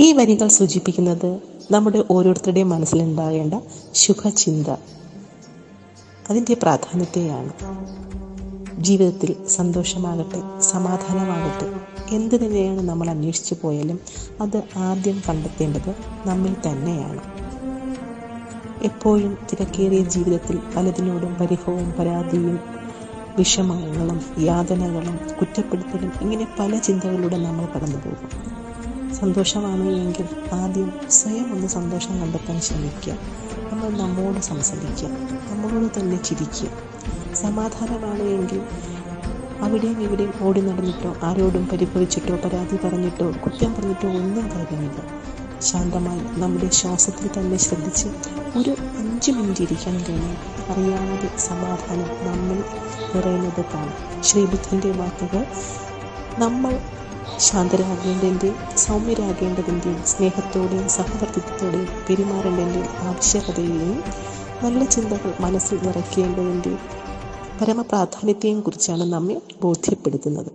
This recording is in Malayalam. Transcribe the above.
ഈ വരികൾ സൂചിപ്പിക്കുന്നത് നമ്മുടെ ഓരോരുത്തരുടെയും മനസ്സിലുണ്ടാകേണ്ട ശുഭചിന്ത, അതിൻ്റെ പ്രാധാന്യത്തെയാണ്. ജീവിതത്തിൽ സന്തോഷമാകട്ടെ, സമാധാനമാകട്ടെ, എന്ത് തന്നെയാണ് നമ്മൾ അന്വേഷിച്ചു പോയാലും അത് ആദ്യം കണ്ടെത്തേണ്ടത് നമ്മിൽ തന്നെയാണ്. എപ്പോഴും തിരക്കേറിയ ജീവിതത്തിൽ പലതിനോടും പരിഭവവും പരാതിയും വിഷമങ്ങളും യാതനകളും കുറ്റപ്പെടുത്തലും ഇങ്ങനെ പല ചിന്തകളിലൂടെ നമ്മൾ കടന്നു പോകും. സന്തോഷമാണ് എങ്കിൽ ആദ്യം സ്വയം ഒന്ന് സന്തോഷം കണ്ടെത്താൻ ശ്രമിക്കുക. നമ്മൾ നമ്മോട് സംസാരിക്കുക, നമ്മളോട് തന്നെ ചിരിക്കുക. സമാധാനമാണ് എങ്കിൽ അവിടെയും ഇവിടെയും ഓടി നടന്നിട്ടോ ആരോടും പരിഭവിച്ചിട്ടോ പരാതി പറഞ്ഞിട്ടോ കുറ്റം പറഞ്ഞിട്ടോ ഒന്നും കാര്യമില്ല. ശാന്തമായി നമ്മുടെ ശ്വാസത്തിൽ തന്നെ ശ്രദ്ധിച്ച് ഒരു 5 മിനിറ്റ് ഇരിക്കാൻ കഴിഞ്ഞാൽ അറിയാതെ സമാധാനം നമ്മൾ നിറയുന്നത് കാണും. ശ്രീബുദ്ധൻ്റെ വാക്കുകൾ നമ്മൾ ശാന്തരാകേണ്ടതിൻ്റെയും സൗമ്യരാകേണ്ടതിൻ്റെയും സ്നേഹത്തോടെയും സഹവർത്തിത്വത്തോടെയും പെരുമാറേണ്ടതിൻ്റെയും ആവശ്യകതയെയും നല്ല ചിന്തകൾ മനസ്സിൽ നിറയ്ക്കേണ്ടതിൻ്റെയും പരമപ്രാധാന്യത്തെയും കുറിച്ചാണ് നമ്മെ ബോധ്യപ്പെടുത്തുന്നത്.